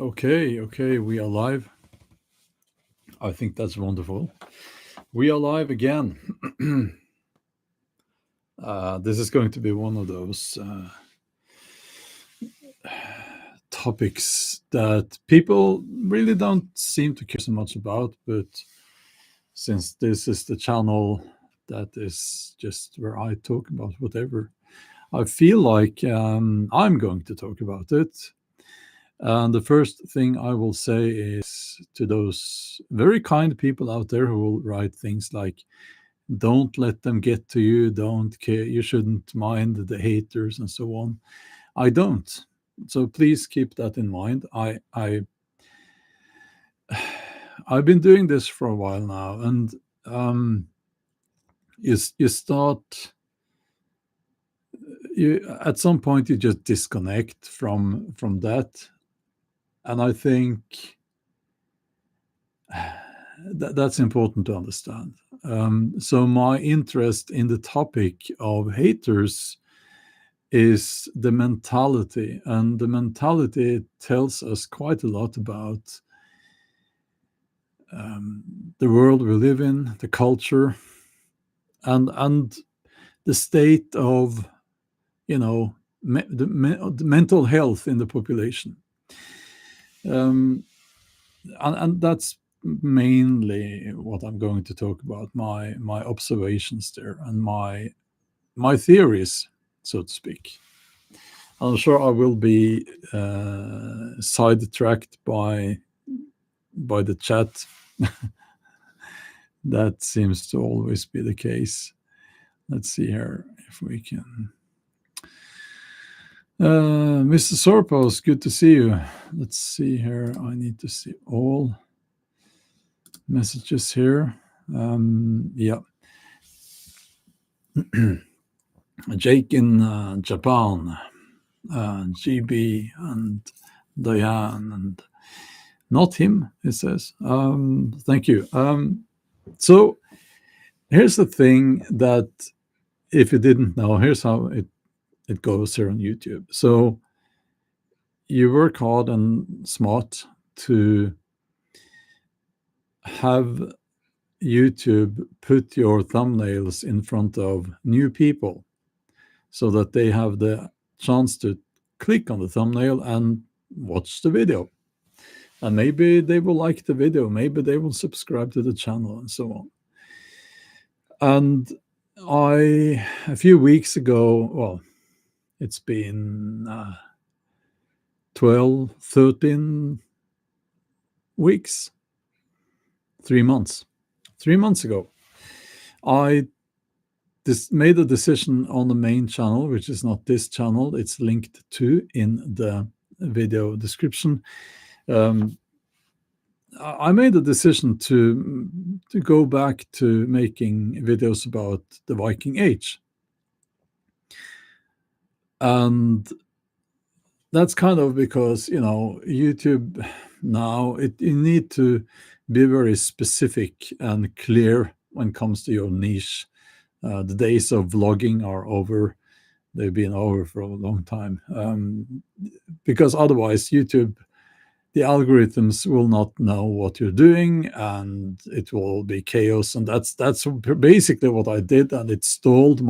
Okay, we are live. I think that's wonderful. We are live again. This is going to be one of those topics that people really don't seem to care so much about, but since this is the channel that is just where I talk about whatever, I feel like I'm going to talk about it. And the first thing I will say is to those very kind people out there who will write things like, don't let them get to you, don't care, you shouldn't mind the haters and so on. I don't. So please keep that in mind. I've been doing this for a while now, and um, you start you at some point you just disconnect from that, and I think that's important to understand. So my interest in the topic of haters is the mentality, and the mentality tells us quite a lot about the world we live in, the culture, and the state of the mental health in the population. Um, and that's mainly what I'm going to talk about, my observations there and my theories, so to speak. I'm sure I will be sidetracked by the chat. That seems to always be the case. Let's see here if we can. Mr. Sorpos, good to see you. Let's see here. I need to see all messages here. Yeah. Jake in Japan, GB, and Diane, and not him, it says. Thank you. So here's the thing that if you didn't know, here's how it goes here on YouTube. So you work hard and smart to have YouTube put your thumbnails in front of new people so that they have the chance to click on the thumbnail and watch the video. And maybe they will like the video, maybe they will subscribe to the channel, and so on. And a few weeks ago, well, it's been 12, 13 weeks, 3 months. 3 months ago, I made a decision on the main channel, which is not this channel, it's linked to in the video description. I made a decision to go back to making videos about the Viking Age. And that's kind of because, YouTube now, you need to be very specific and clear when it comes to your niche. The days of vlogging are over. They've been over for a long time. Because otherwise, YouTube, the algorithms will not know what you're doing, and it will be chaos. And that's basically what I did, and it stalled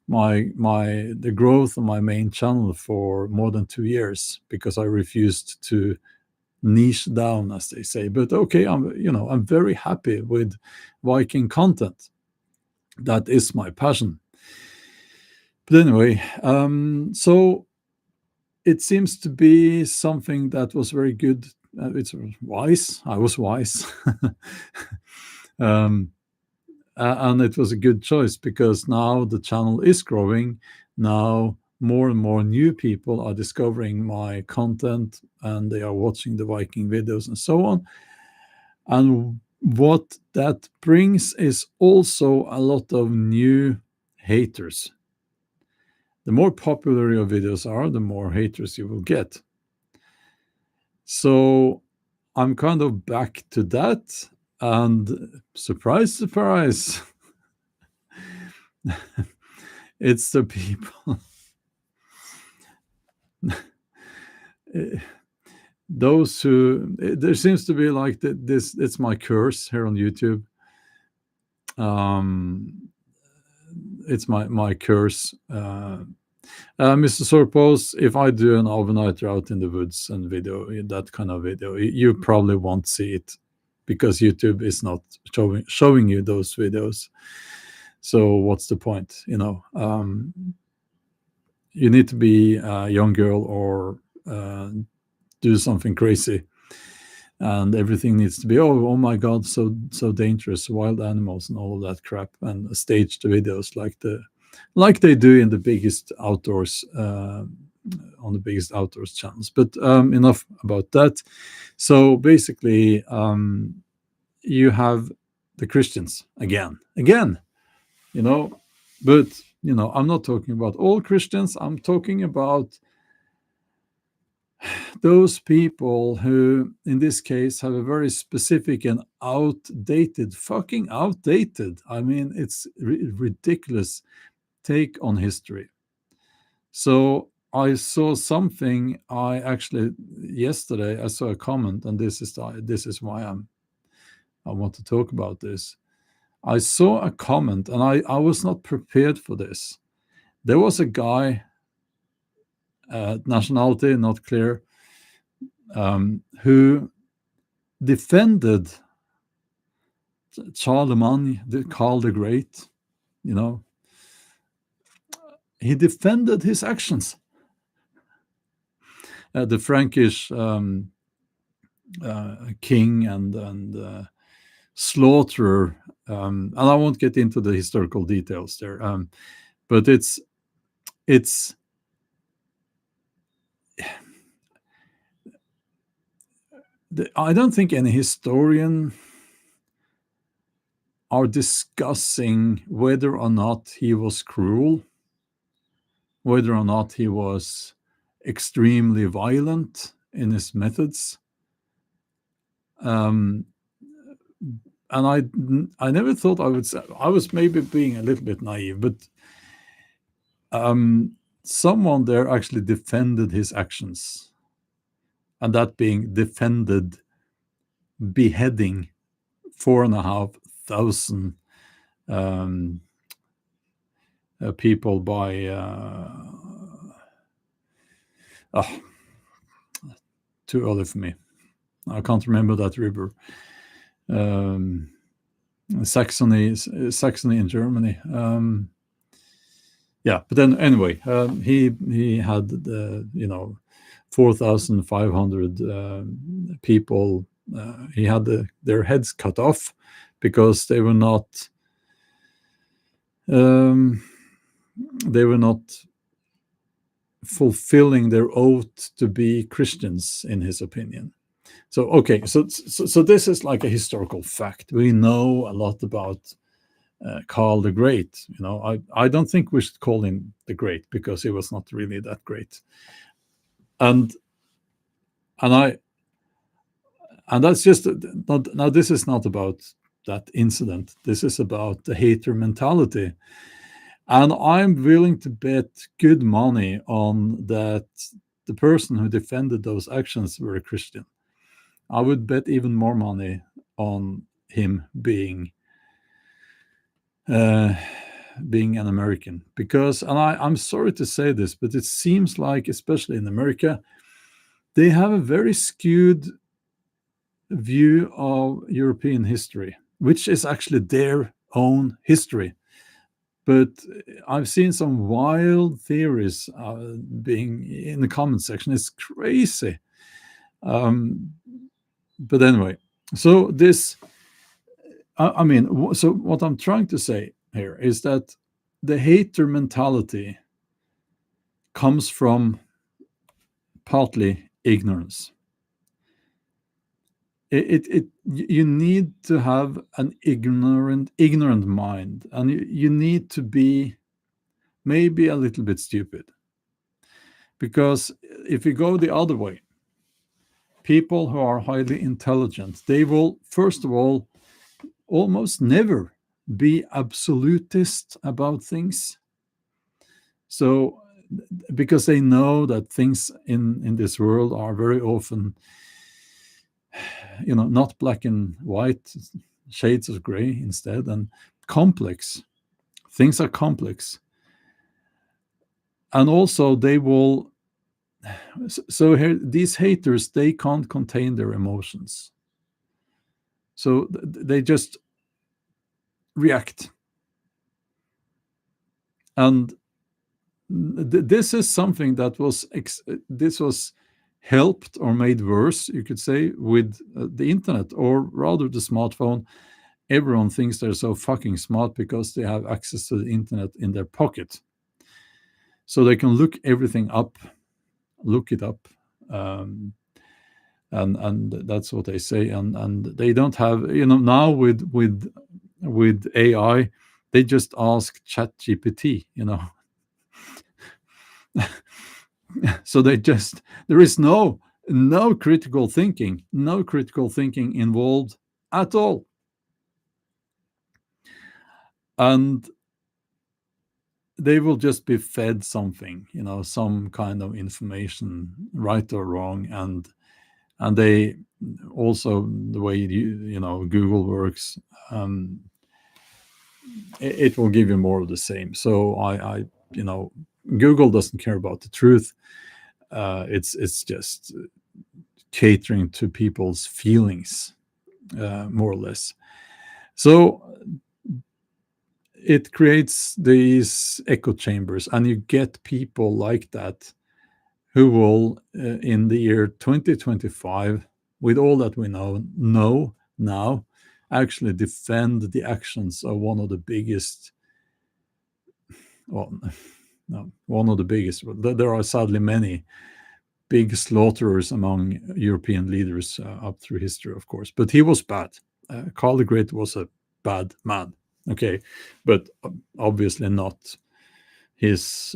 the growth of my main channel for more than 2 years because I refused to niche down, as they say. But okay, I'm very happy with Viking content. That is my passion. But anyway, so it seems to be something that was very good. It's wise. I was wise. And it was a good choice because now the channel is growing. Now more and more new people are discovering my content, and they are watching the Viking videos and so on. And what that brings is also a lot of new haters. The more popular your videos are, the more haters you will get. So I'm kind of back to that, and surprise, surprise, it's the people. those who there seems to be like this, it's my curse here on YouTube. um it's my curse. Mr. Sorpos, if I do an overnighter out in the woods and video, that kind of video, you probably won't see it because YouTube is not showing you those videos. So what's the point? You need to be a young girl or do something crazy, and everything needs to be, oh my god, so dangerous, wild animals and all of that crap, and stage the videos like they do in the biggest outdoors on the biggest outdoors channels. But enough about that. So basically, you have the Christians again, you know, but I'm not talking about all Christians. I'm talking about those people who, in this case, have a very specific and fucking outdated, I mean, it's ridiculous take on history. So I saw something. I actually yesterday I saw a comment, and this is why I want to talk about this. I saw a comment, and I was not prepared for this. There was a guy, nationality not clear, who defended Charlemagne, Karl the Great. He defended his actions. The Frankish king and slaughterer, and I won't get into the historical details there, but it's I don't think any historian are discussing whether or not he was cruel, whether or not he was extremely violent in his methods. And I never thought I would say, I was maybe being a little bit naive, but someone there actually defended his actions, and that being defended beheading 4,500 people by too early for me. I can't remember that river. Saxony in Germany. But then anyway, he had 4,500 people. He had their heads cut off because they were not fulfilling their oath to be Christians, in his opinion. So okay, so this is like a historical fact. We know a lot about Karl the Great. I don't think we should call him the Great because he was not really that great. And that's just not. Now this is not about that incident. This is about the hater mentality. And I'm willing to bet good money on that the person who defended those actions were a Christian. I would bet even more money on him being an American, because, and I'm sorry to say this, but it seems like, especially in America, they have a very skewed view of European history, which is actually their own history. But I've seen some wild theories being in the comment section. It's crazy. But anyway, so this, so what I'm trying to say here is that the hater mentality comes from partly ignorance. You need to have an ignorant mind, and you need to be maybe a little bit stupid. Because if you go the other way, people who are highly intelligent, they will, first of all, almost never be absolutist about things. So because they know that things in this world are very often, not black and white, shades of gray instead, and complex. Things are complex. And also they will, so here, these haters, they can't contain their emotions. So they just react. And this is something that this was helped or made worse, you could say, with the internet, or rather the smartphone. Everyone thinks they're so fucking smart because they have access to the internet in their pocket, so they can look everything up, look it up, and that's what they say. And they don't have, now with AI, they just ask ChatGPT, so there is no critical thinking, involved at all. And they will just be fed something, some kind of information, right or wrong. And they also, the way Google works, it will give you more of the same. So I Google doesn't care about the truth. It's just catering to people's feelings, more or less. So it creates these echo chambers, and you get people like that who will, in the year 2025, with all that we know now, actually defend the actions of one of the biggest. Well, no, one of the biggest. There are sadly many big slaughterers among European leaders up through history, of course. But he was bad. Karl the Great was a bad man. Okay, but obviously not his.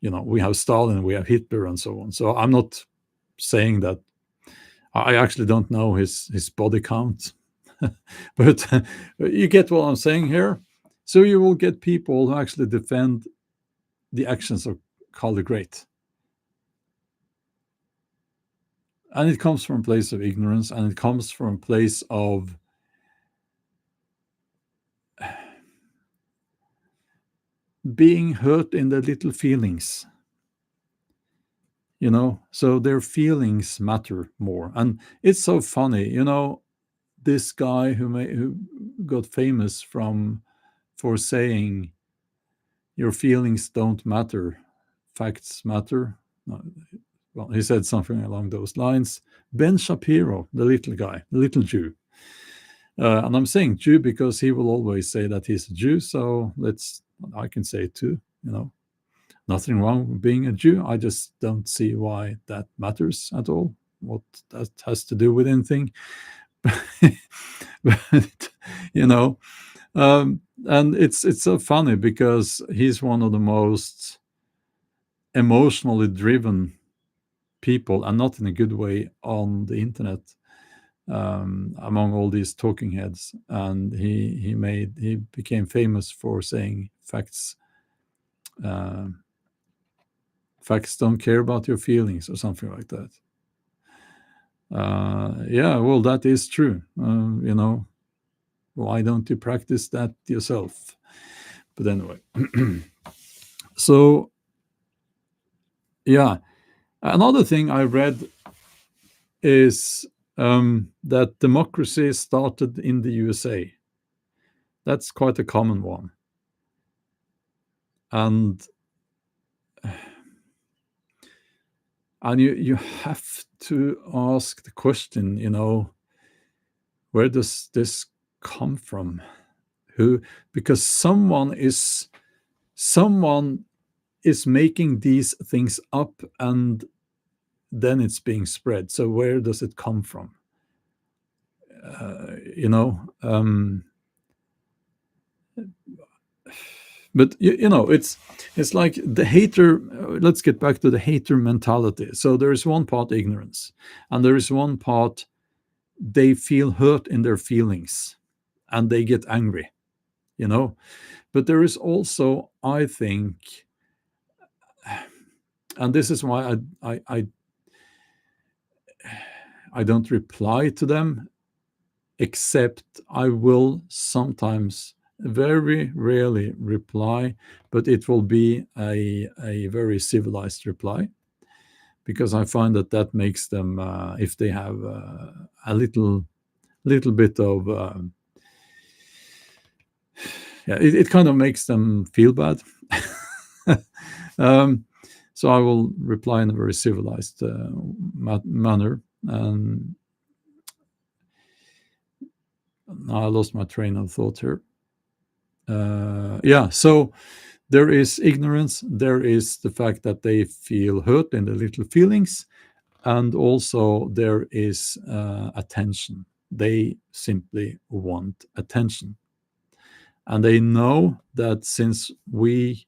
We have Stalin, we have Hitler, and so on. So I'm not saying that. I actually don't know his body count, but you get what I'm saying here. So you will get people who actually defend the actions of Karl the Great. And it comes from a place of ignorance, and it comes from a place of being hurt in their little feelings. So their feelings matter more. And it's so funny, this guy who got famous for saying your feelings don't matter, facts matter. Well, he said something along those lines. Ben Shapiro, the little guy, the little Jew. And I'm saying Jew because he will always say that he's a Jew. So I can say it too, nothing wrong with being a Jew. I just don't see why that matters at all, what that has to do with anything. But, and it's so funny because he's one of the most emotionally driven people, and not in a good way, on the internet, among all these talking heads. And he became famous for saying facts don't care about your feelings, or something like that. Yeah, well, that is true. Why don't you practice that yourself? But anyway, so yeah, another thing I read is that democracy started in the USA. That's quite a common one. And you have to ask the question, where does this come from? Because someone is making these things up, and then it's being spread. So where does it come from? But it's like the hater. Let's get back to the hater mentality. So there is one part ignorance, and there is one part they feel hurt in their feelings, and they get angry, But there is also, I think, and this is why I don't reply to them, except I will sometimes, very rarely, reply, but it will be a very civilized reply, because I find that that makes them, if they have a little bit of, yeah, it kind of makes them feel bad. um, so I will reply in a very civilized manner. Now I lost my train of thought here. Yeah, so there is ignorance, there is the fact that they feel hurt in the little feelings, and also there is attention. They simply want attention. And they know that since we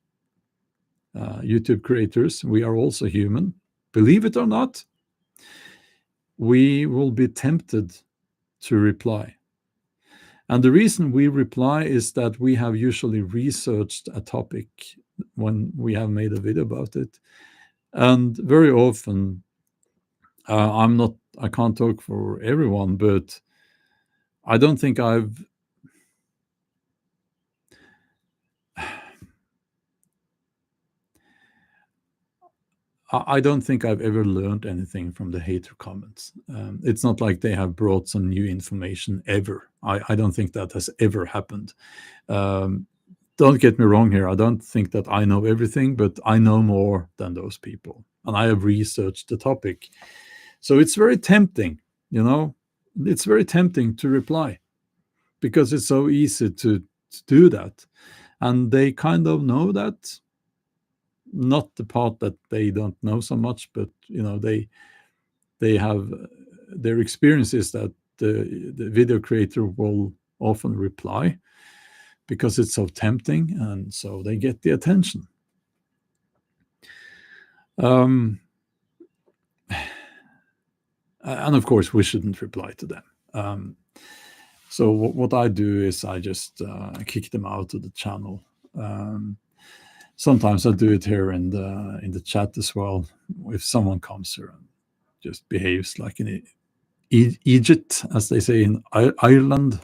YouTube creators, we are also human, believe it or not, we will be tempted to reply. And the reason we reply is that we have usually researched a topic when we have made a video about it. And very often, I can't talk for everyone, but I don't think I don't think I've ever learned anything from the hater comments. It's not like they have brought some new information ever. I don't think that has ever happened. Um, don't get me wrong here. I don't think that I know everything, but I know more than those people. And I have researched the topic. So it's very tempting, you know, it's very tempting to reply because it's so easy to do that. And they kind of know that, not the part that they don't know so much, but they have their experience is that the video creator will often reply because it's so tempting, and so they get the attention. Um, and of course, we shouldn't reply to them. So what I do is I just kick them out of the channel. Sometimes I do it here in the chat as well. If someone comes here and just behaves like an Egypt, as they say in Ireland.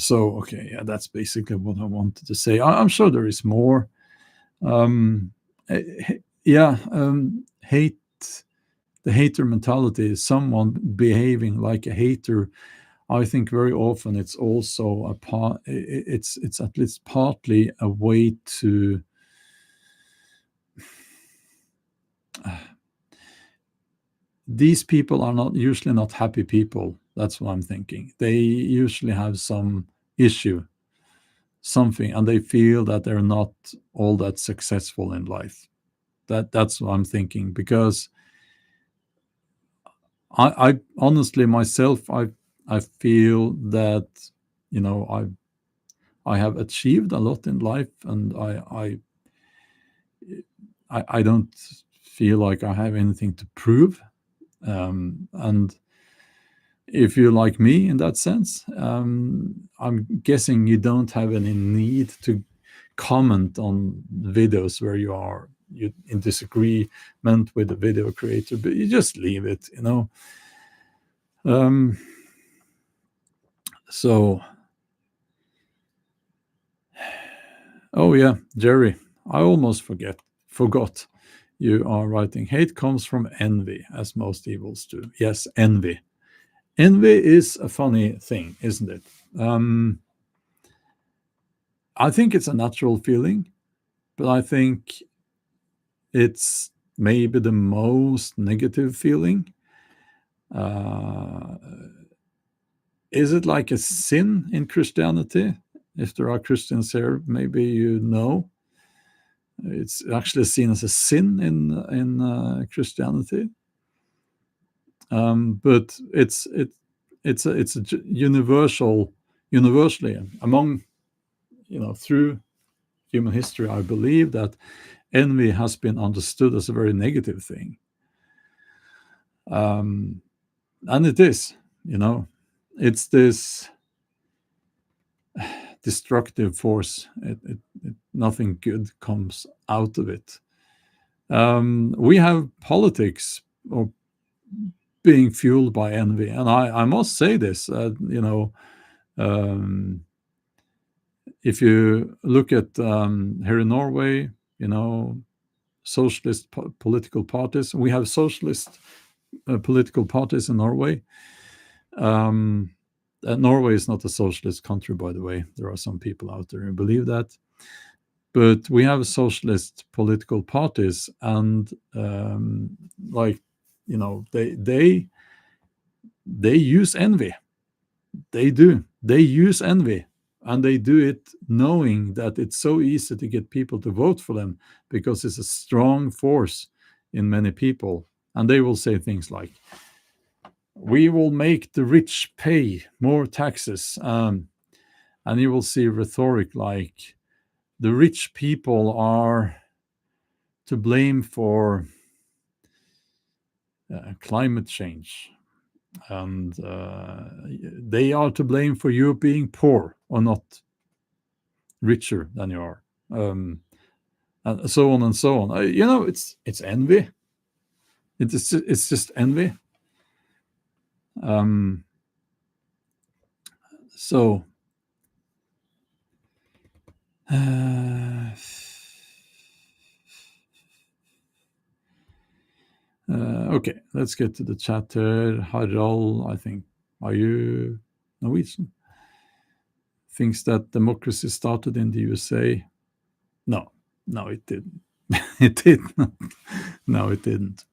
So okay, yeah, that's basically what I wanted to say. I'm sure there is more. Yeah, hate. The hater mentality is someone behaving like a hater. I think very often it's also a part. It's at least partly a way to. These people are not usually not happy people. That's what I'm thinking. They usually have some issue, something, and they feel that they're not all that successful in life. That's what I'm thinking, because I honestly myself I feel that I have achieved a lot in life, and I don't feel like I have anything to prove. And if you're like me in that sense, I'm guessing you don't have any need to comment on videos where you in disagreement with the video creator, but you just leave it, So, oh yeah, Jerry, I almost forgot. You are writing, hate comes from envy, as most evils do. Yes, envy. Envy is a funny thing, isn't it? I think it's a natural feeling, but I think it's maybe the most negative feeling. Uh, is it like a sin in Christianity? If there are Christians here, maybe you know. It's actually seen as a sin in Christianity, but it's a universally among through human history. I believe that envy has been understood as a very negative thing, and it is. it's this destructive force. Nothing good comes out of it. We have politics or being fueled by envy, and I must say this. If you look at here in Norway, socialist political parties. We have socialist political parties in Norway. Norway is not a socialist country, by the way. There are some people out there who believe that. But we have socialist political parties, and they use envy. They do. They use envy, and they do it knowing that it's so easy to get people to vote for them because it's a strong force in many people. And they will say things like, "We will make the rich pay more taxes," and you will see rhetoric like, "The rich people are to blame for climate change, and they are to blame for you being poor or not richer than you are," and so on and so on. It's envy. It's just envy. So okay, let's get to the chat here. Harald, I think, are you Norwegian? Thinks that democracy started in the USA. No, it didn't. It did not. No, it didn't.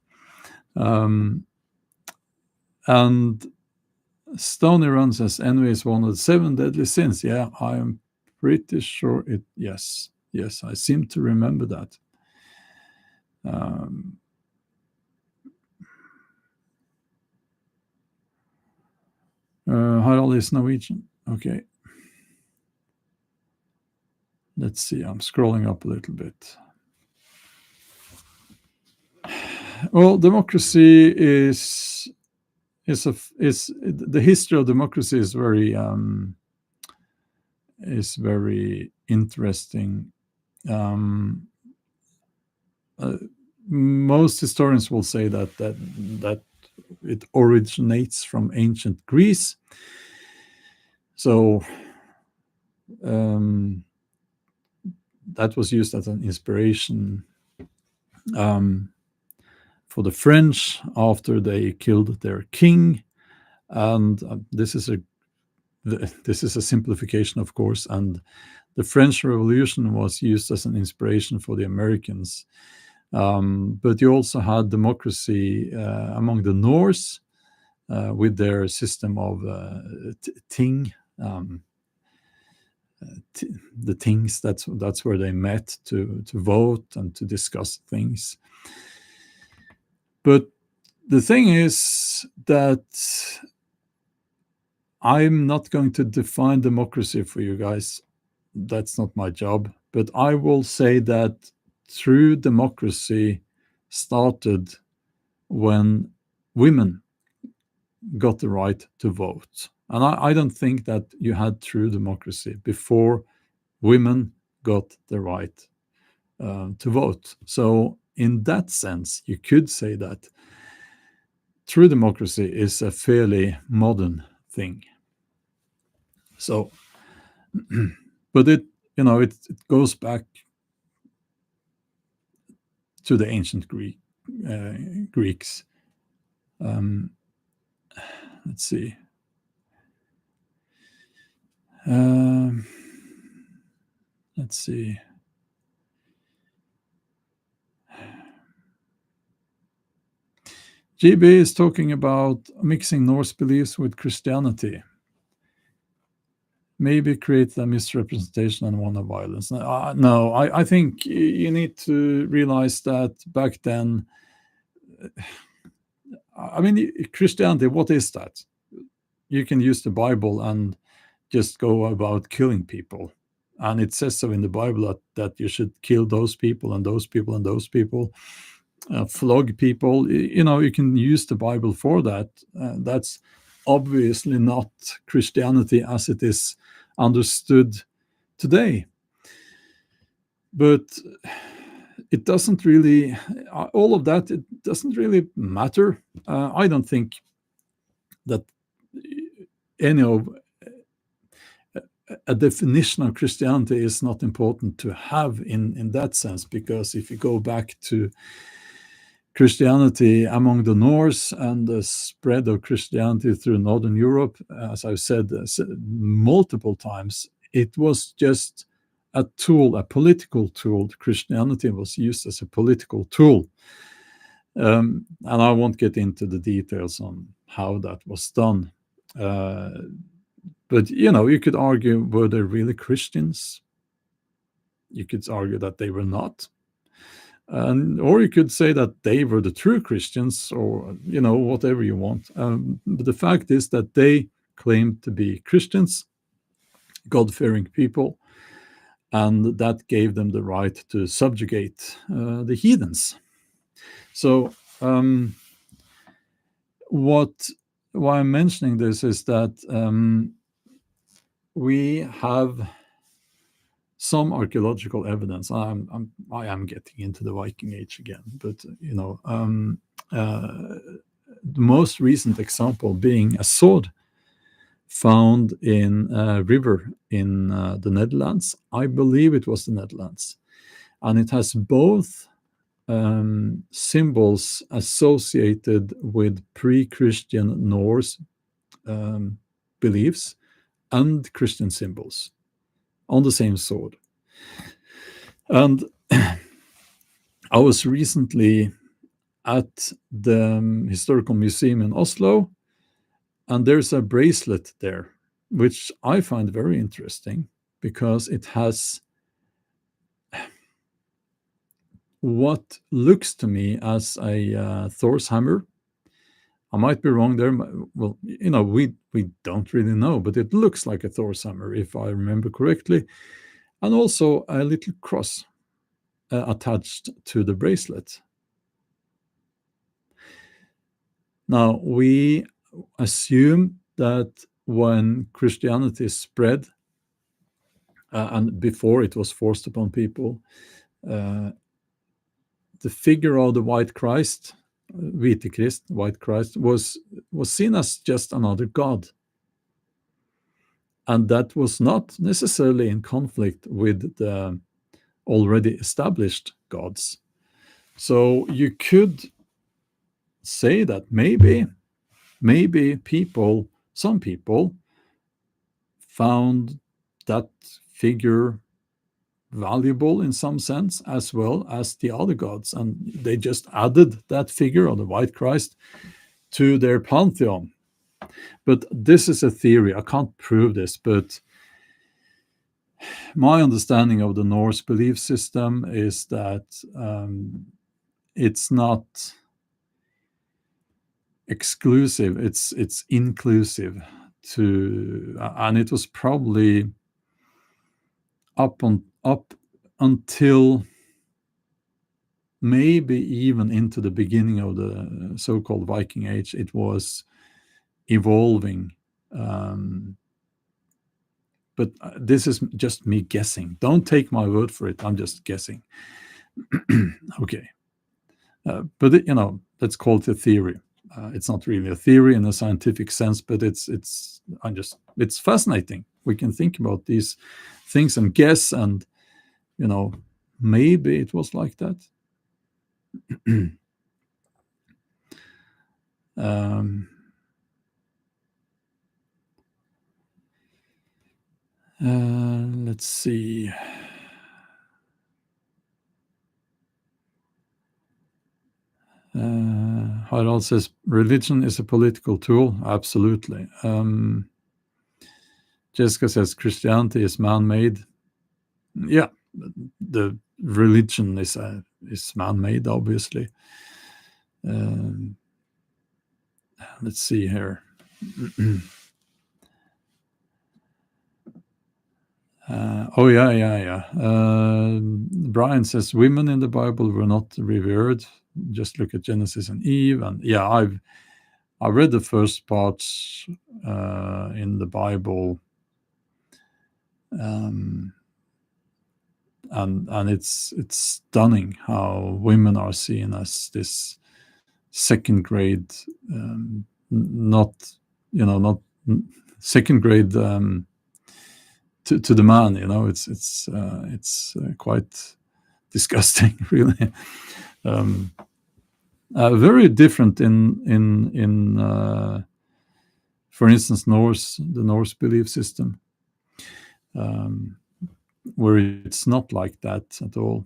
And Stony Run says envy is one of the 7 deadly sins. Yeah, I am pretty sure it. Yes, I seem to remember that. Harald is Norwegian. Okay. Let's see. I'm scrolling up a little bit. Well, democracy is the history of democracy is very interesting. Most historians will say that it originates from ancient Greece. So that was used as an inspiration for the French after they killed their king. And this is a simplification, of course. And the French Revolution was used as an inspiration for the Americans. But you also had democracy among the Norse with their system of ting. The things, that's where they met to vote and to discuss things. But the thing is that I'm not going to define democracy for you guys. That's not my job. But I will say that true democracy started when women got the right to vote. And I don't think that you had true democracy before women got the right to vote. So in that sense, you could say that true democracy is a fairly modern thing. So, but it goes back to the ancient Greeks. Let's see. Let's see. GB is talking about mixing Norse beliefs with Christianity. Maybe create a misrepresentation and one of violence. No, I think you need to realize that back then, Christianity, what is that? You can use the Bible and just go about killing people. And it says so in the Bible that you should kill those people and those people and those people, flog people. You can use the Bible for that. That's obviously not Christianity as it is understood today. But it doesn't really, all of that, it doesn't really matter. I don't think that any of a definition of Christianity is not important to have in that sense, because if you go back to Christianity among the Norse and the spread of Christianity through Northern Europe, as I've said multiple times, it was just a tool, a political tool. Christianity was used as a political tool. And I won't get into the details on how that was done. But, you could argue, were they really Christians? You could argue that they were not. Or you could say that they were the true Christians, or, whatever you want. But the fact is that they claimed to be Christians, God-fearing people, and that gave them the right to subjugate the heathens. So why I'm mentioning this is that we have some archaeological evidence. I am getting into the Viking Age again, but the most recent example being a sword found in a river in the Netherlands. I believe it was the Netherlands, and it has both symbols associated with pre-Christian Norse beliefs and Christian symbols on the same sword. And I was recently at the Historical Museum in Oslo, and there's a bracelet there, which I find very interesting because it has what looks to me as a Thor's hammer. I might be wrong there. Well, we don't really know, but it looks like a Thor's hammer, if I remember correctly. And also a little cross attached to the bracelet. Now, we assume that when Christianity spread, and before it was forced upon people, the figure of the white Christ, Hvite Krist, white Christ, was seen as just another god. And that was not necessarily in conflict with the already established gods. So you could say that maybe some people found that figure valuable in some sense, as well as the other gods, and they just added that figure of the white Christ to their pantheon. But this is a theory. I can't prove this, but my understanding of the Norse belief system is that it's not exclusive, it's inclusive to, and it was probably up until maybe even into the beginning of the so-called Viking Age, it was evolving. But this is just me guessing. Don't take my word for it. I'm just guessing. Okay. But let's call it a theory. It's not really a theory in a scientific sense, but it's fascinating. We can think about these things and guess, and maybe it was like that. Let's see. Harald says religion is a political tool. Absolutely. Jessica says Christianity is man-made. Yeah, the religion is man-made, obviously. Let's see here. Yeah. Brian says women in the Bible were not revered. Just look at Genesis and Eve. And yeah, I read the first parts in the Bible, and it's stunning how women are seen as this second grade, not not second grade to the man. It's quite disgusting, really. Very different in for instance, the Norse belief system, where it's not like that at all.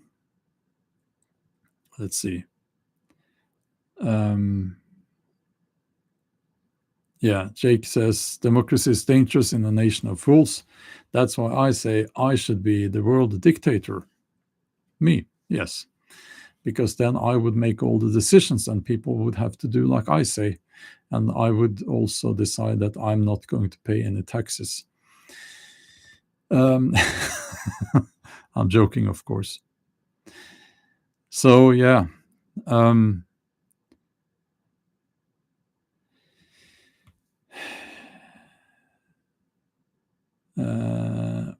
Let's see. Yeah, Jake says democracy is dangerous in a nation of fools. That's why I say I should be the world dictator. Me, yes, because then I would make all the decisions and people would have to do like I say. And I would also decide that I'm not going to pay any taxes. I'm joking, of course. So, yeah.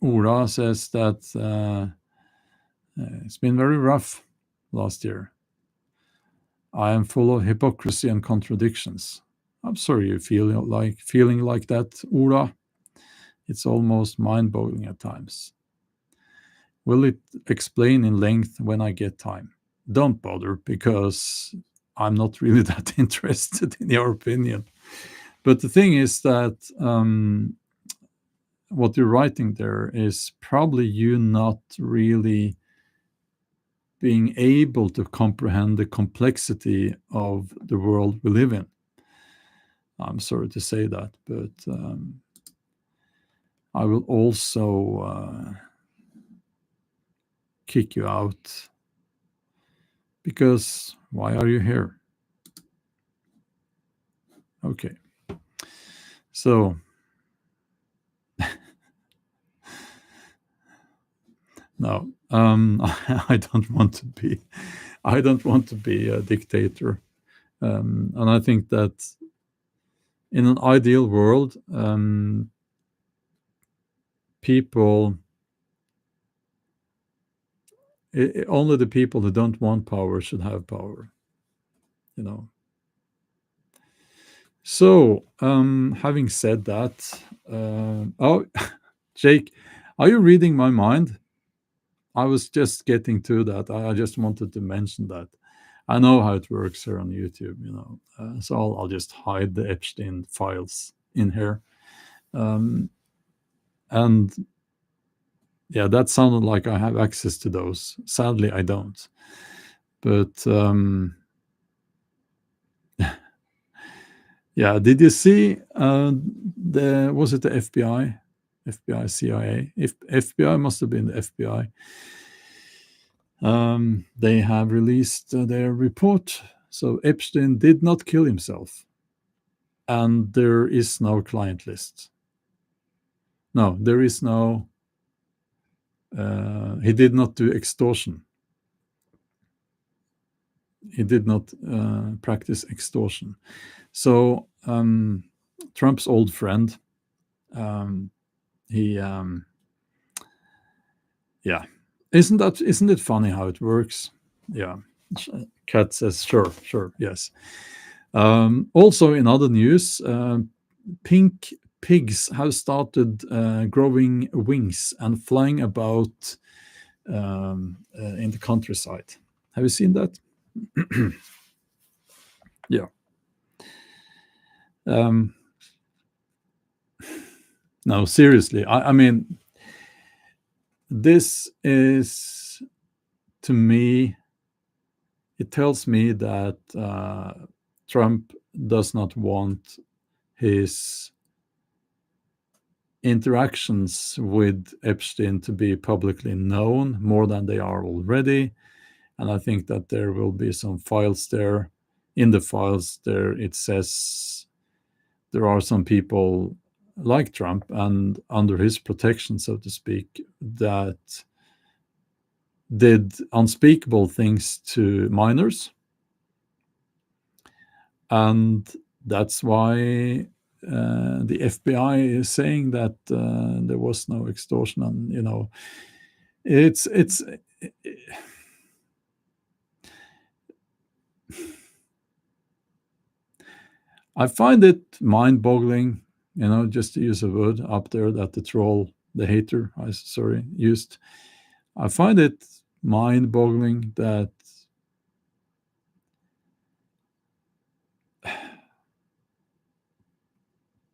Ura says that it's been very rough last year. I am full of hypocrisy and contradictions. I'm sorry you feeling like that, Ura. It's almost mind-boggling at times. Will it explain in length when I get time? Don't bother, because I'm not really that interested in your opinion. But the thing is that what you're writing there is probably you not really being able to comprehend the complexity of the world we live in. I'm sorry to say that, but I will also kick you out, because why are you here? Okay. So no, I don't want to be a dictator. And I think that in an ideal world, people, only the people who don't want power should have power. So, having said that, oh, Jake, are you reading my mind? I was just getting to that. I just wanted to mention that. I know how it works here on YouTube, so I'll just hide the Epstein files in here. And yeah, that sounded like I have access to those. Sadly, I don't. But yeah, did you see was it the FBI? FBI, CIA? If FBI must have been the FBI. They have released their report. So Epstein did not kill himself. And there is no client list. No, there is no, he did not do extortion. He did not practice extortion. So Trump's old friend, he, yeah. Isn't it funny how it works? Yeah. Kat says, sure, yes. Also in other news, pink pigs have started growing wings and flying about in the countryside. Have you seen that? Yeah. No, seriously. I mean, this is, to me, it tells me that Trump does not want his interactions with Epstein to be publicly known more than they are already. And I think that there will be some files there. In the files there, it says there are some people like Trump and under his protection, so to speak, that did unspeakable things to minors. And That's why the FBI is saying that there was no extortion, and it's. I find it mind-boggling, just to use a word up there that the troll, the hater, used. I find it mind-boggling that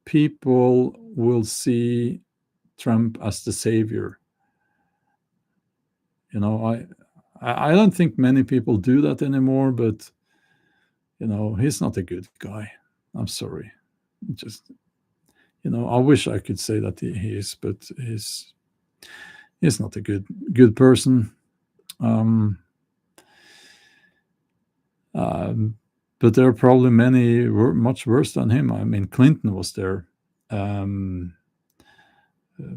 people will see Trump as the savior. I don't think many people do that anymore, but he's not a good guy. I'm sorry. Just I wish I could say that he is, but he's not a good person. Um, um, but there are probably many much worse than him. I mean, Clinton was there. Um,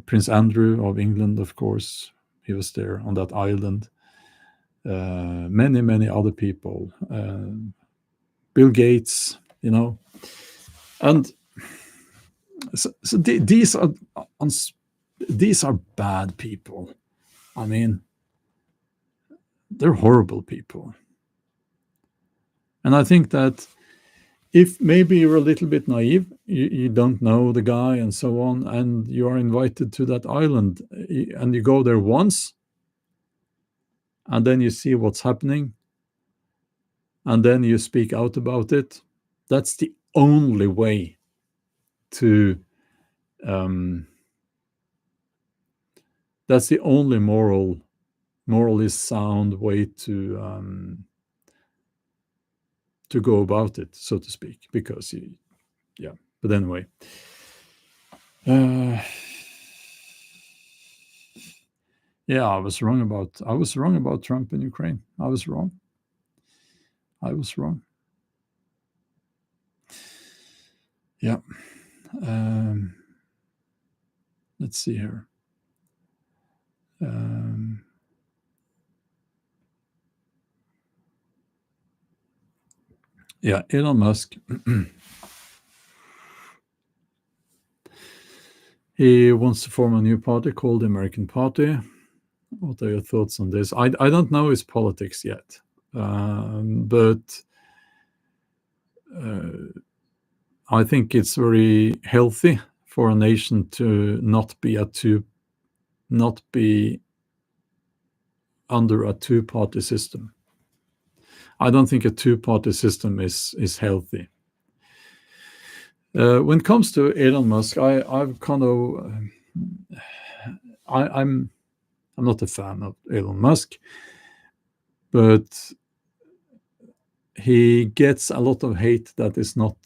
Prince Andrew of England, of course, he was there on that island. Many other people. Bill Gates, and so these are bad people. I mean, they're horrible people. And I think that if maybe you're a little bit naive, you don't know the guy and so on, and you are invited to that island, and you go there once, and then you see what's happening, and then you speak out about it, that's the only way to that's the only morally sound way to go about it, so to speak, because yeah. But anyway, yeah, I was wrong about Trump in Ukraine. I was wrong. Yeah. Let's see here. Yeah, Elon Musk. He wants to form a new party called the American Party. What are your thoughts on this? I don't know his politics yet, but I think it's very healthy for a nation to not be under a two-party system. I don't think a two-party system is healthy. When it comes to Elon Musk, I'm not a fan of Elon Musk, but he gets a lot of hate that is not.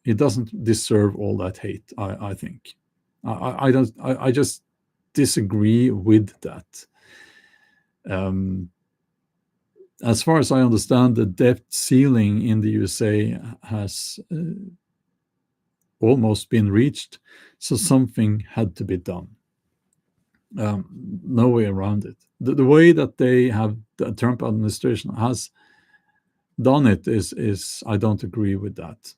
He doesn't deserve all that hate. I think. I don't. I just disagree with that. As far as I understand, the debt ceiling in the USA has almost been reached, so something had to be done. No way around it. The way that the Trump administration has done it is I don't agree with that.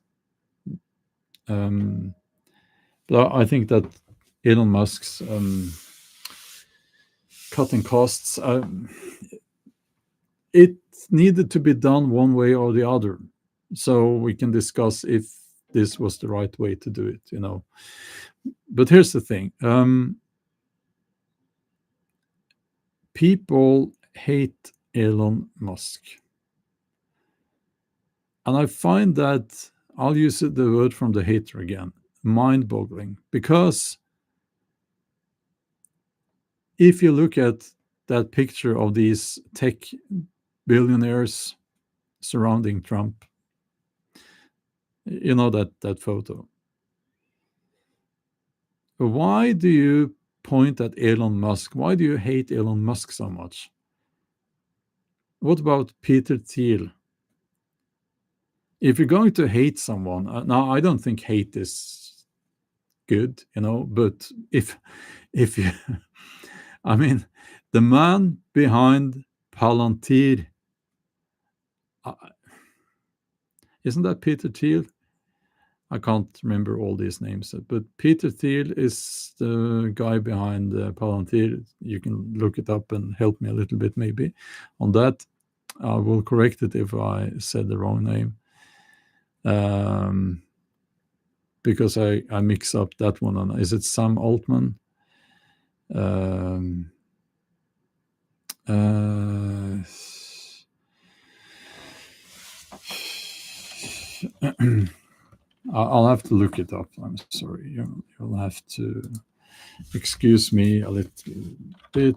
But I think that Elon Musk's cutting costs, it needed to be done one way or the other, so we can discuss if this was the right way to do it. But here's the thing. People hate Elon Musk. And I find that, I'll use the word from the hater again, mind-boggling. Because if you look at that picture of these tech billionaires surrounding Trump, that photo. Why do you point at Elon Musk? Why do you hate Elon Musk so much? What about Peter Thiel? If you're going to hate someone, now I don't think hate is good, but if you, I mean, the man behind Palantir, isn't that Peter Thiel? I can't remember all these names, but Peter Thiel is the guy behind Palantir. You can look it up and help me a little bit maybe on that. I will correct it if I said the wrong name, because I mix up that one. And is it Sam Altman? I'll have to look it up. I'm sorry. You'll have to excuse me a little bit.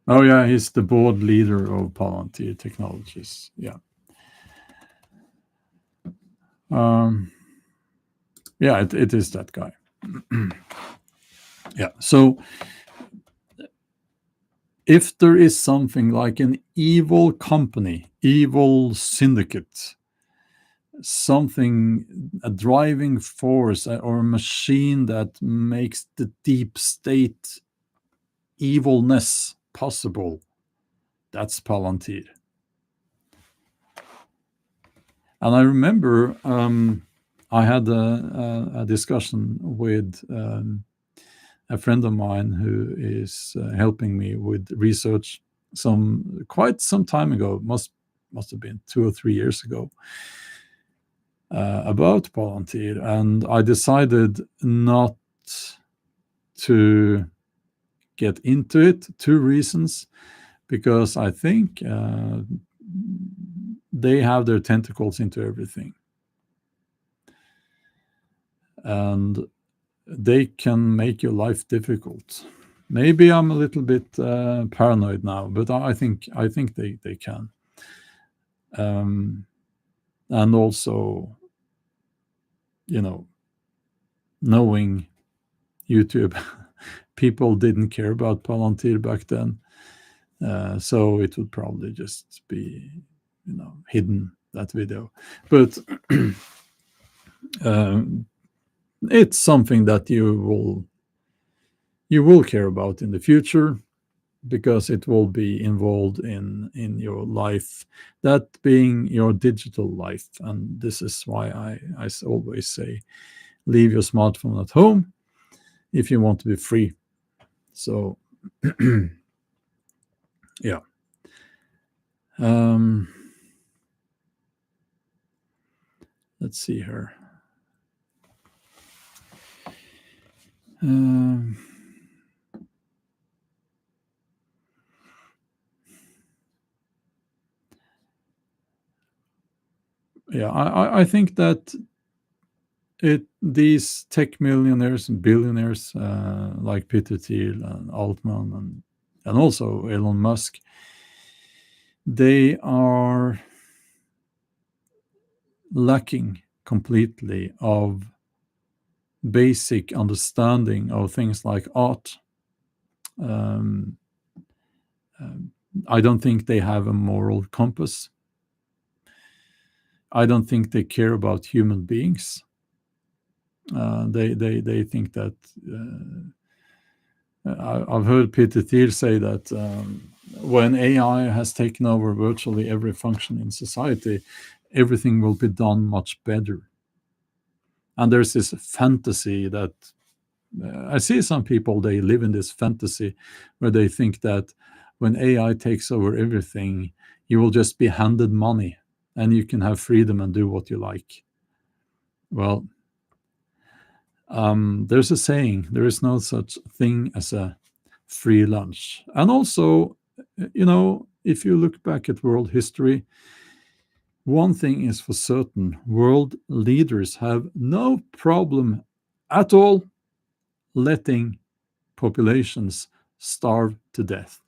Oh yeah, he's the board leader of Palantir Technologies. Yeah. Yeah, it is that guy. Yeah. So if there is something like an evil company, evil syndicate, something, a driving force or a machine that makes the deep state evilness possible, that's Palantir. And I remember I had a discussion with a friend of mine who is helping me with research quite some time ago, must have been 2 or 3 years ago, about Palantir, and I decided not to get into it. 2 reasons: because I think they have their tentacles into everything, and they can make your life difficult. Maybe I'm a little bit paranoid now, but I think they can. And also, knowing YouTube, people didn't care about Palantir back then, so it would probably just be, hidden, that video. But it's something that you will care about in the future, because it will be involved in your life, that being your digital life. And this is why I always say, leave your smartphone at home if you want to be free. So yeah. Let's see here. Yeah, I think that these tech millionaires and billionaires like Peter Thiel and Altman and also Elon Musk, they are lacking completely of basic understanding of things like art. I don't think they have a moral compass. I don't think they care about human beings. They think that I've heard Peter Thiel say that when AI has taken over virtually every function in society, everything will be done much better. And there's this fantasy that I see some people, they live in this fantasy where they think that when AI takes over everything, you will just be handed money and you can have freedom and do what you like. Well, there's a saying, there is no such thing as a free lunch. And also, if you look back at world history, one thing is for certain: world leaders have no problem at all letting populations starve to death.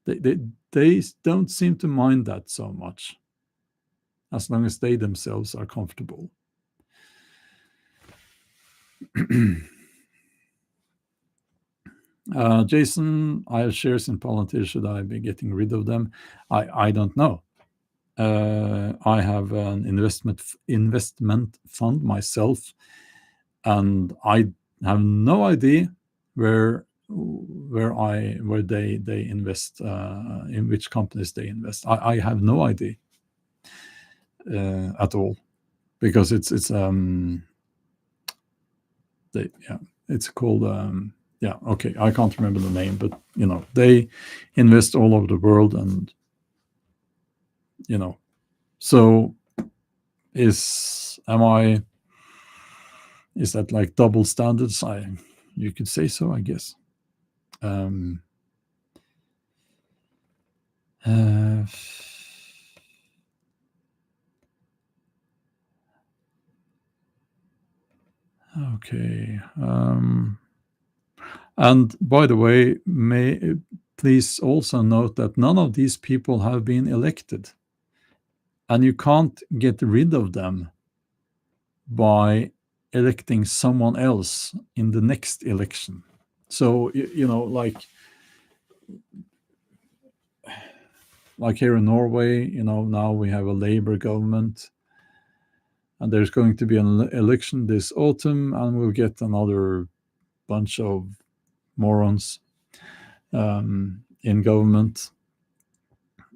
They don't seem to mind that so much, as long as they themselves are comfortable. Jason, I have shares in Palantir. Should I be getting rid of them? I don't know. I have an investment fund myself, and I have no idea where where they invest, in which companies they invest. I have no idea at all, because it's called, yeah, okay, I can't remember the name, but they invest all over the world, and so is that like double standards? You could say so, I guess. Uh, okay. And by the way, please also note that none of these people have been elected, and you can't get rid of them by electing someone else in the next election. So like here in Norway, now we have a Labour government, and there's going to be an election this autumn, and we'll get another bunch of morons in government.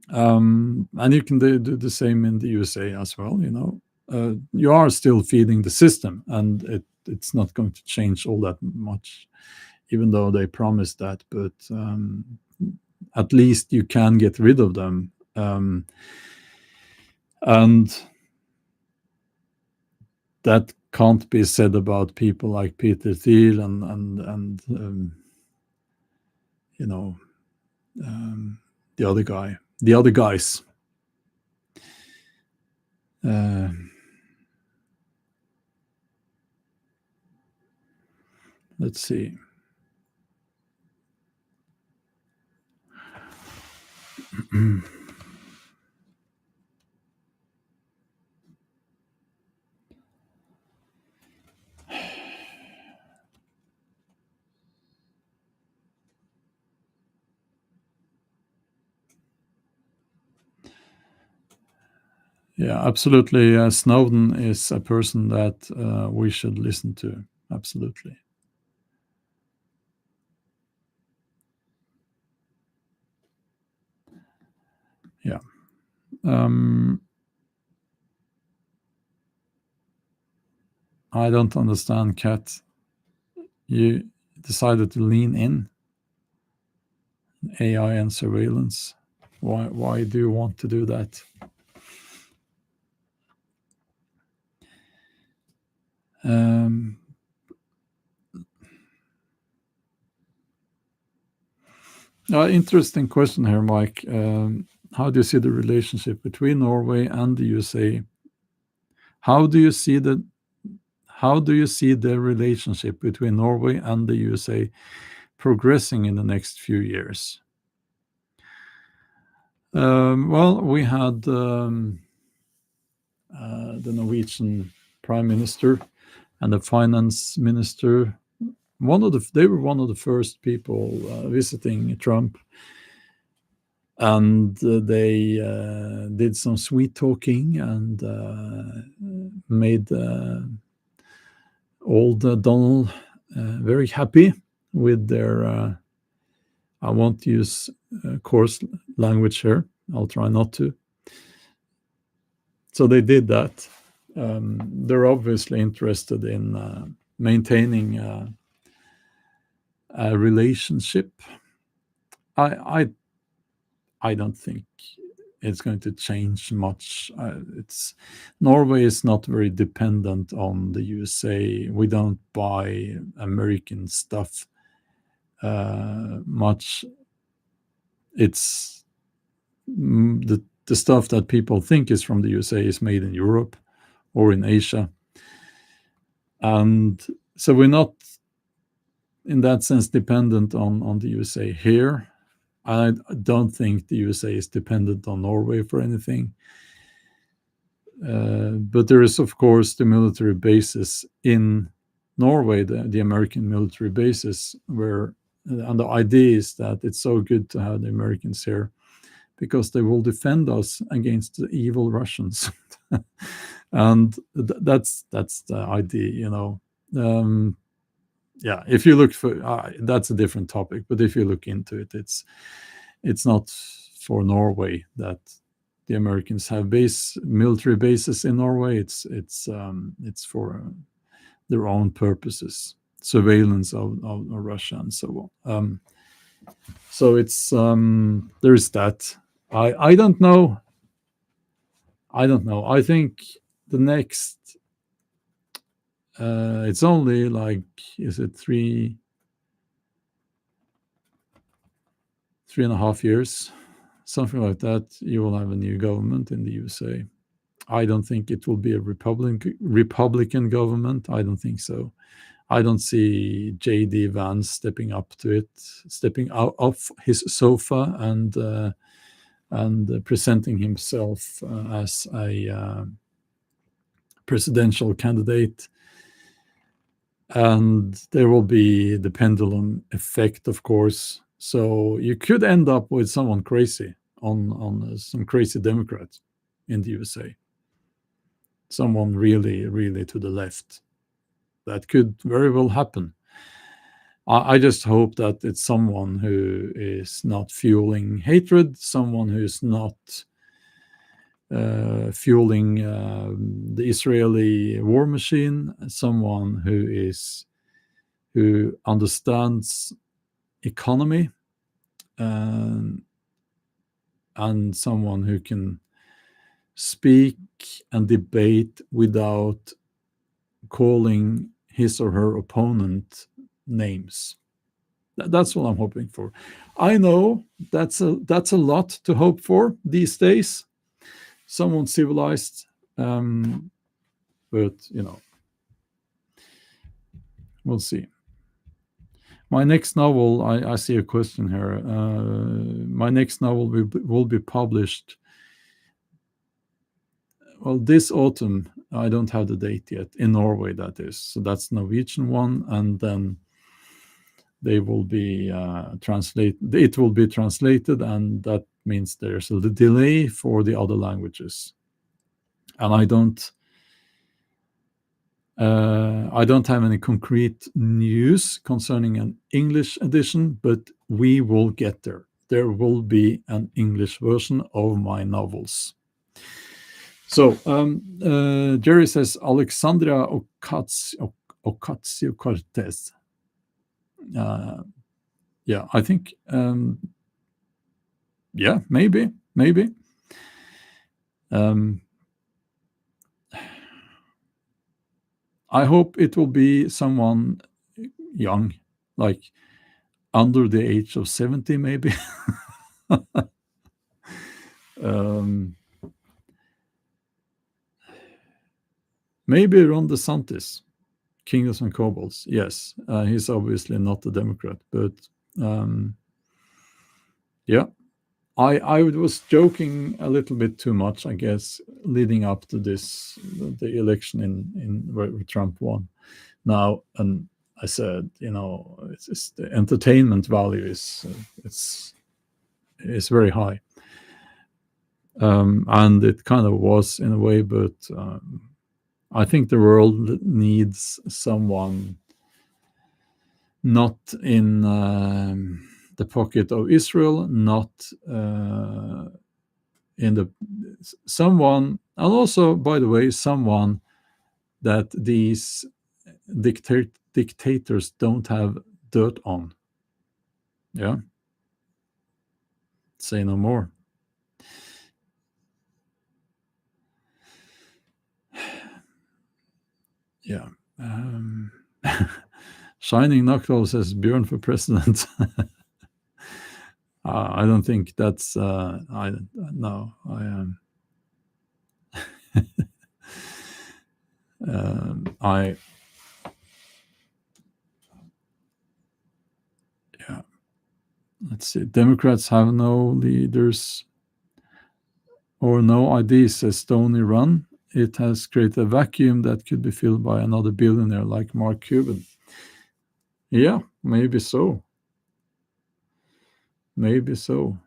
And you can do the same in the USA as well. You are still feeding the system, and it's not going to change all that much, even though they promised that. But at least you can get rid of them. And that can't be said about people like Peter Thiel and the other guys. Let's see. Yeah, absolutely. Snowden is a person that we should listen to. Absolutely. Yeah. I don't understand, Kat. You decided to lean in AI and surveillance. Why do you want to do that? Interesting question here, Mike. How do you see the relationship between Norway and the USA? How do you see the relationship between Norway and the USA progressing in the next few years? Well, we had the Norwegian Prime Minister and the Finance Minister. They were one of the first people visiting Trump, and they did some sweet talking and made old Donald very happy with their. I won't use coarse language here. I'll try not to. So they did that. They're obviously interested in maintaining a relationship. I don't think it's going to change much. Norway is not very dependent on the USA. We don't buy American stuff much. It's the stuff that people think is from the USA is made in Europe or in Asia. And so we're not, in that sense, dependent on the USA here. I don't think the USA is dependent on Norway for anything. But there is, of course, the military bases in Norway, the American military bases, and the idea is that it's so good to have the Americans here because they will defend us against the evil Russians. And that's the idea, yeah, if you look for that's a different topic, but if you look into it, it's not for Norway that the Americans have military bases in Norway. It's for their own purposes, surveillance of Russia and so on. So it's there's that. I don't know. I don't know. I think the next it's only like, is it 3.5 years, something like that. You will have a new government in the USA. I don't think it will be a Republican government. I don't think so. I don't see J.D. Vance stepping up to it, stepping out of his sofa and presenting himself as a presidential candidate. And there will be the pendulum effect, of course. So you could end up with someone crazy on some crazy Democrat in the USA, someone really, really to the left. That could very well happen. I just hope that it's someone who is not fueling hatred, someone who is not fueling the Israeli war machine, someone who understands economy, and someone who can speak and debate without calling his or her opponent names. That's what I'm hoping for. I know that's a lot to hope for these days. Someone civilized, but we'll see. My next novel, I see a question here. My next novel will be published, well, this autumn. I don't have the date yet, in Norway, that is. So that's Norwegian one, and then they will be it will be translated, and that means there's a delay for the other languages. And I don't have any concrete news concerning an English edition, but we will get there. There will be an English version of my novels. So Jerry says Alexandria Ocasio-Cortez. Yeah, I think, yeah, maybe. I hope it will be someone young, like under the age of 70, maybe. Maybe Ron DeSantis, Kingdoms and Kobolds. Yes, he's obviously not a Democrat, but yeah. I was joking a little bit too much, I guess, leading up to the election in where Trump won. Now, and I said, it's the entertainment value is very high, and it kind of was in a way, but I think the world needs someone not in the pocket of Israel, not in the someone, and also, by the way, someone that these dictators don't have dirt on. Yeah, say no more. Yeah. Shining Knuckles says Bjorn for president. I don't think that's. I no. I am. I. Yeah. Let's see. Democrats have no leaders or no ideas, says Stony Run. It has created a vacuum that could be filled by another billionaire like Mark Cuban. Yeah, maybe so. Maybe so.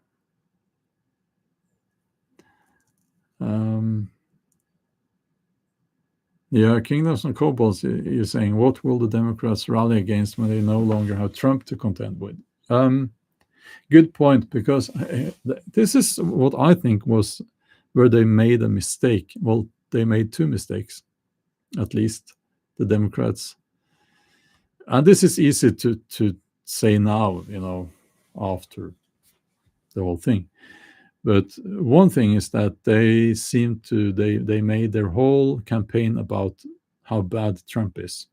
Yeah, Kingdoms and Kobolds, you're saying, what will the Democrats rally against when they no longer have Trump to contend with? Good point, because this is what I think was where they made a mistake. Well, they made two mistakes, at least, the Democrats. And this is easy to say now, after the whole thing. But one thing is that they made their whole campaign about how bad Trump is.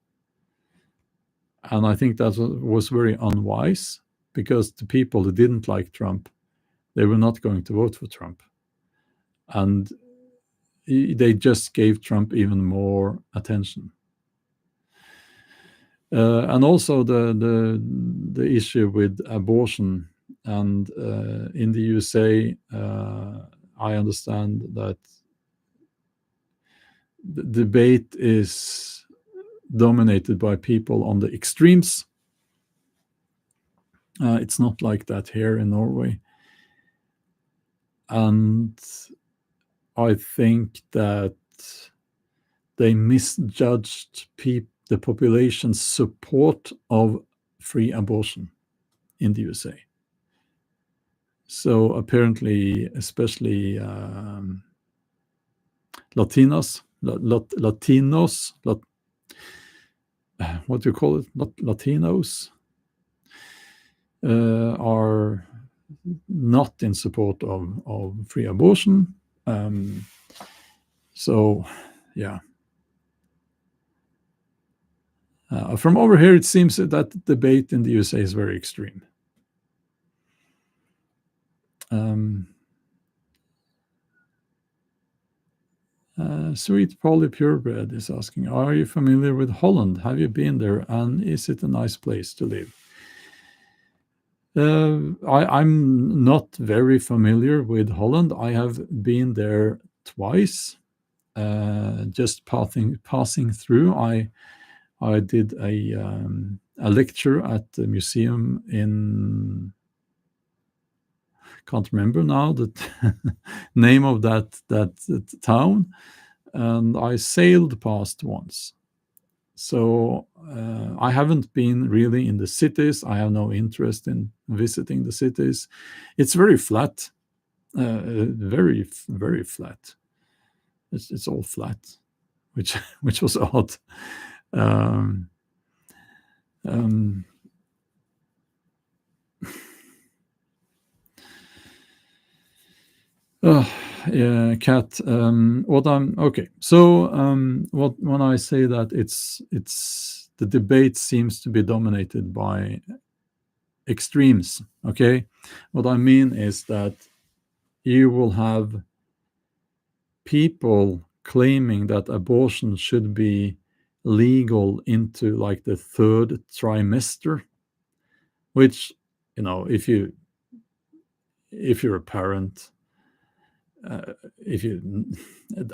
And I think that was very unwise, because the people who didn't like Trump, they were not going to vote for Trump. And they just gave Trump even more attention. And also the issue with abortion. And in the USA, I understand that the debate is dominated by people on the extremes. It's not like that here in Norway. And I think that they misjudged the population's support of free abortion in the USA. So apparently, especially Latinos, what do you call it? Latinos are not in support of free abortion. So, yeah. From over here, it seems that the debate in the USA is very extreme. Sweet Polly Purebred is asking, are you familiar with Holland? Have you been there, and is it a nice place to live? I'm not very familiar with Holland. I have been there twice, just passing through. I did a lecture at the museum in, can't remember now the name of that town, and I sailed past once. So I haven't been really in the cities. I have no interest in visiting the cities. It's very flat, very, very flat. It's all flat, which was odd. Yeah, Kat. Okay. So when I say that it's the debate seems to be dominated by extremes. Okay, what I mean is that you will have people claiming that abortion should be legal into like the third trimester, which, if you're a parent,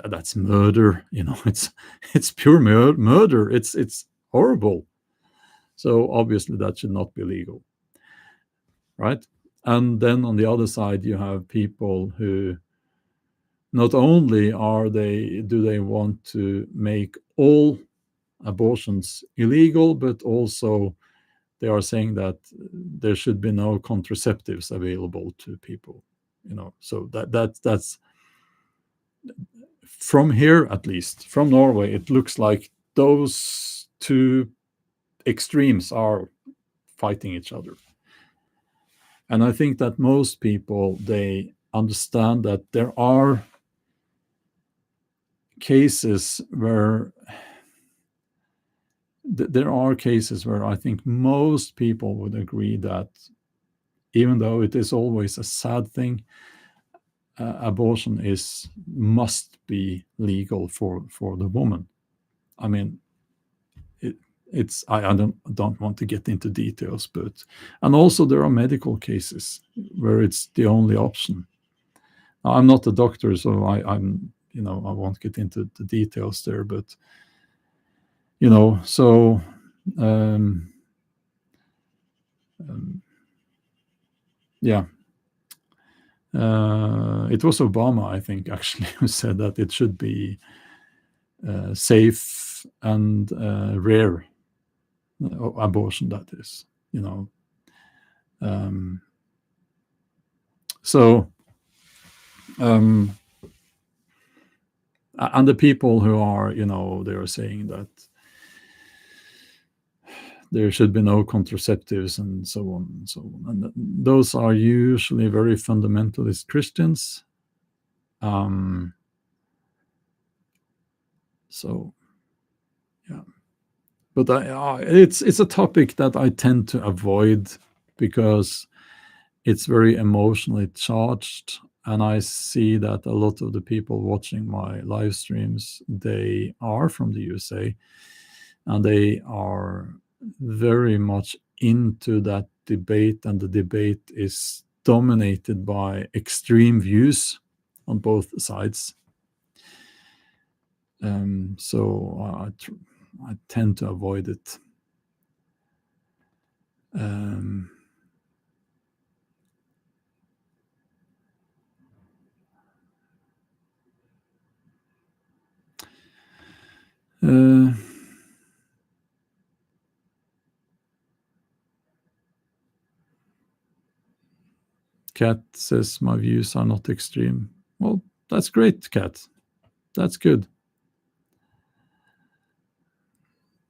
that's murder. It's pure murder. It's horrible. So obviously that should not be legal, right? And then on the other side, you have people who not only do they want to make all abortions illegal, but also they are saying that there should be no contraceptives available to people. So that's from here, at least from Norway, it looks like those two extremes are fighting each other. And I think that most people, they understand that there are cases where I think most people would agree that even though it is always a sad thing, abortion must be legal for the woman. I mean, I don't want to get into details, and also there are medical cases where it's the only option. I'm not a doctor, so I won't get into the details there, but so yeah. It was Obama, I think, actually, who said that it should be safe and rare abortion, that is, so and the people who are, they are saying that there should be no contraceptives and so on and so on, and those are usually very fundamentalist Christians. So yeah, but it's a topic that I tend to avoid because it's very emotionally charged, and I see that a lot of the people watching my live streams, they are from the USA, and they are very much into that debate, and the debate is dominated by extreme views on both sides. So I tend to avoid it. Kat says my views are not extreme. Well, that's great, Kat. That's good.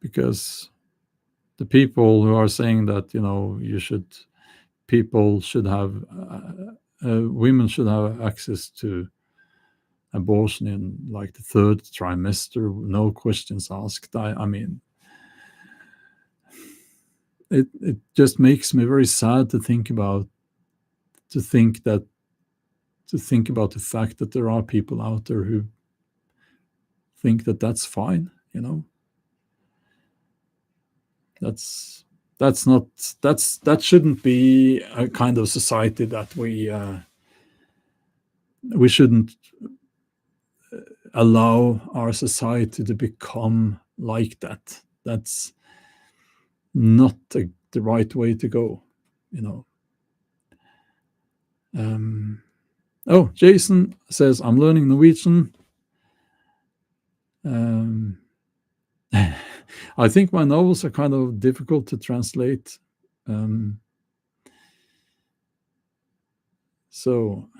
Because the people who are saying that, people should have, women should have access to abortion in like the third trimester, no questions asked. I mean, it just makes me very sad to think about the fact that there are people out there who think that that's fine. That shouldn't be a kind of society that we shouldn't allow our society to become like that. That's not the right way to go. Jason says, I'm learning Norwegian. I think my novels are kind of difficult to translate. So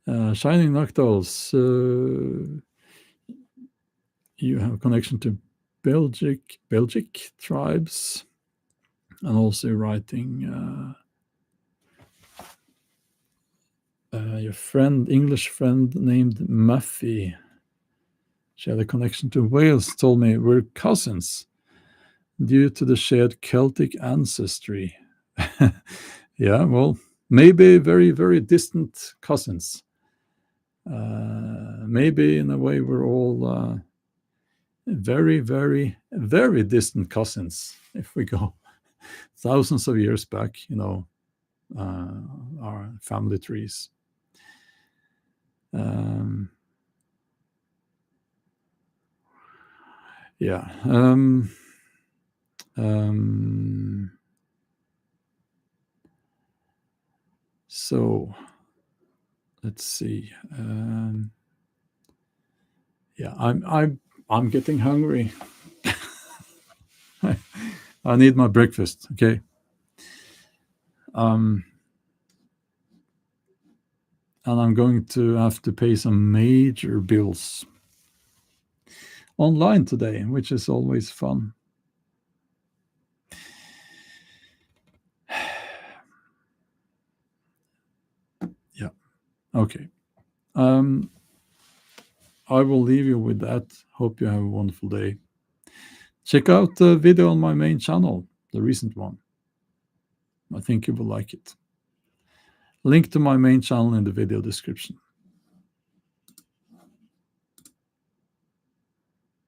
Shining Nocturnes, you have connection to Belgic tribes, and also writing your English friend named Muffy. She had a connection to Wales, told me we're cousins due to the shared Celtic ancestry. Yeah, well, maybe very, very distant cousins. Maybe in a way we're all very, very, very distant cousins if we go thousands of years back, our family trees. Yeah. So let's see. Yeah, I'm getting hungry. I need my breakfast. Okay. And I'm going to have to pay some major bills online today, which is always fun. Yeah. Okay. I will leave you with that. Hope you have a wonderful day. Check out the video on my main channel, the recent one. I think you will like it. Link to my main channel in the video description.